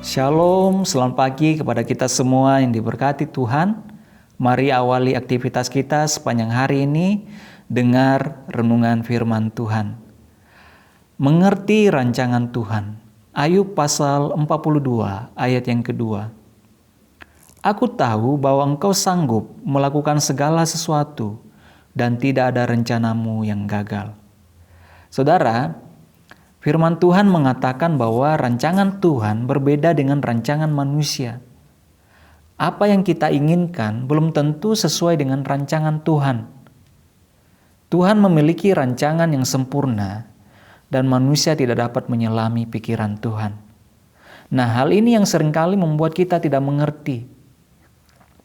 Shalom, selamat pagi kepada kita semua yang diberkati Tuhan. Mari awali aktivitas kita sepanjang hari ini dengar renungan firman Tuhan. Mengerti rancangan Tuhan. Ayub pasal 42 ayat yang kedua. Aku tahu bahwa engkau sanggup melakukan segala sesuatu dan tidak ada rencanamu yang gagal. Saudara, firman Tuhan mengatakan bahwa rancangan Tuhan berbeda dengan rancangan manusia. Apa yang kita inginkan belum tentu sesuai dengan rancangan Tuhan. Tuhan memiliki rancangan yang sempurna dan manusia tidak dapat menyelami pikiran Tuhan. Nah, hal ini yang seringkali membuat kita tidak mengerti.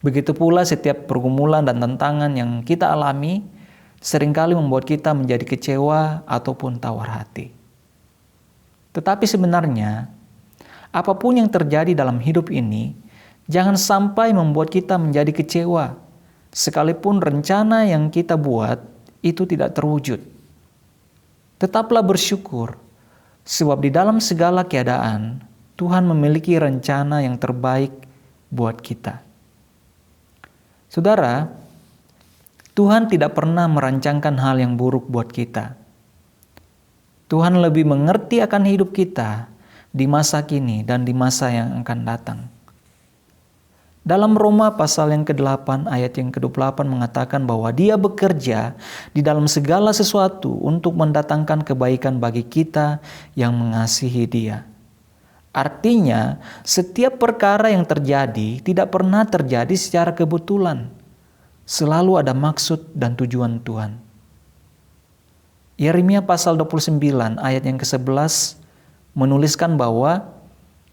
Begitu pula setiap pergumulan dan tantangan yang kita alami seringkali membuat kita menjadi kecewa ataupun tawar hati. Tetapi sebenarnya, apapun yang terjadi dalam hidup ini, jangan sampai membuat kita menjadi kecewa, sekalipun rencana yang kita buat itu tidak terwujud. Tetaplah bersyukur, sebab di dalam segala keadaan, Tuhan memiliki rencana yang terbaik buat kita. Saudara, Tuhan tidak pernah merancangkan hal yang buruk buat kita. Tuhan lebih mengerti akan hidup kita di masa kini dan di masa yang akan datang. Dalam Roma pasal yang ke-8 ayat yang ke-28 mengatakan bahwa Dia bekerja di dalam segala sesuatu untuk mendatangkan kebaikan bagi kita yang mengasihi Dia. Artinya, setiap perkara yang terjadi tidak pernah terjadi secara kebetulan. Selalu ada maksud dan tujuan Tuhan. Yeremia pasal 29 ayat yang ke-11 menuliskan bahwa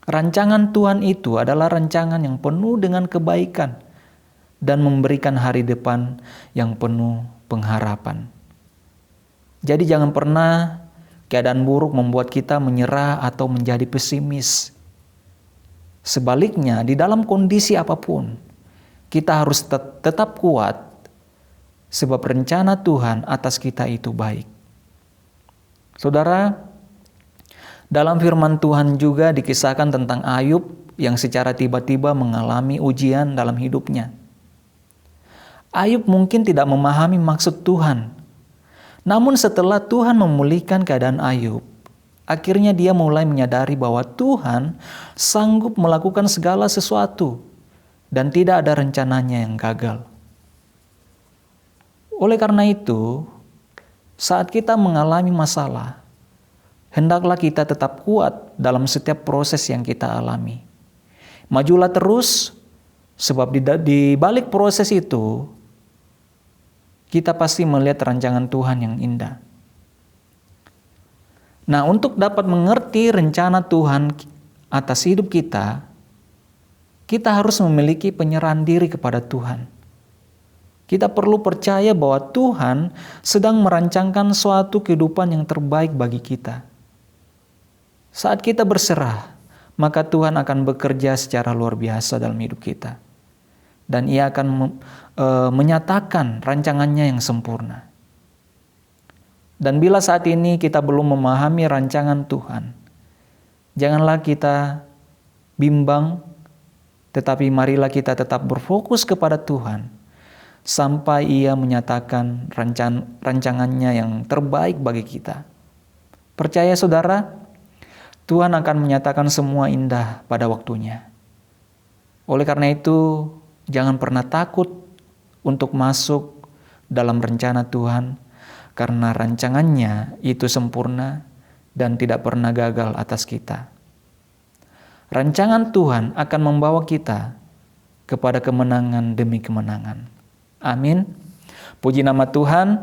rancangan Tuhan itu adalah rancangan yang penuh dengan kebaikan dan memberikan hari depan yang penuh pengharapan. Jadi jangan pernah keadaan buruk membuat kita menyerah atau menjadi pesimis. Sebaliknya, di dalam kondisi apapun, kita harus tetap kuat sebab rencana Tuhan atas kita itu baik. Saudara, dalam firman Tuhan juga dikisahkan tentang Ayub yang secara tiba-tiba mengalami ujian dalam hidupnya. Ayub mungkin tidak memahami maksud Tuhan. Namun setelah Tuhan memulihkan keadaan Ayub, akhirnya dia mulai menyadari bahwa Tuhan sanggup melakukan segala sesuatu dan tidak ada rencananya yang gagal. Oleh karena itu, saat kita mengalami masalah, hendaklah kita tetap kuat dalam setiap proses yang kita alami. Majulah terus, sebab di balik proses itu, kita pasti melihat rancangan Tuhan yang indah. Nah, untuk dapat mengerti rencana Tuhan atas hidup kita harus memiliki penyerahan diri kepada Tuhan. Kita perlu percaya bahwa Tuhan sedang merancangkan suatu kehidupan yang terbaik bagi kita. Saat kita berserah, maka Tuhan akan bekerja secara luar biasa dalam hidup kita. Dan Ia akan menyatakan rancangannya yang sempurna. Dan bila saat ini kita belum memahami rancangan Tuhan, janganlah kita bimbang, tetapi marilah kita tetap berfokus kepada Tuhan sampai Ia menyatakan rancangannya yang terbaik bagi kita. Percaya saudara, Tuhan akan menyatakan semua indah pada waktunya. Oleh karena itu, jangan pernah takut untuk masuk dalam rencana Tuhan, karena rancangannya itu sempurna dan tidak pernah gagal atas kita. Rancangan Tuhan akan membawa kita kepada kemenangan demi kemenangan. Amin. Puji nama Tuhan.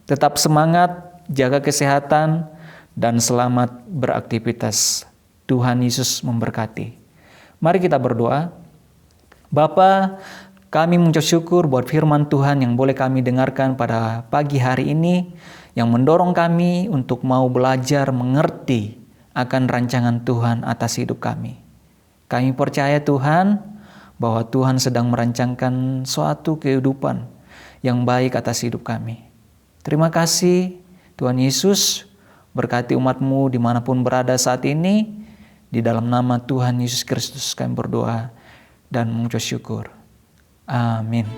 Tetap semangat, jaga kesehatan, dan selamat beraktivitas. Tuhan Yesus memberkati. Mari kita berdoa. Bapa, kami mengucap syukur buat firman Tuhan yang boleh kami dengarkan pada pagi hari ini, yang mendorong kami untuk mau belajar mengerti akan rancangan Tuhan atas hidup kami. Kami percaya Tuhan, bahwa Tuhan sedang merancangkan suatu kehidupan yang baik atas hidup kami. Terima kasih Tuhan Yesus, berkati umat-Mu dimanapun berada saat ini, Di dalam nama Tuhan Yesus Kristus kami berdoa dan mengucap syukur. Amin.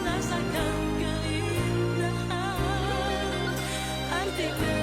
Rasakan keindahan arti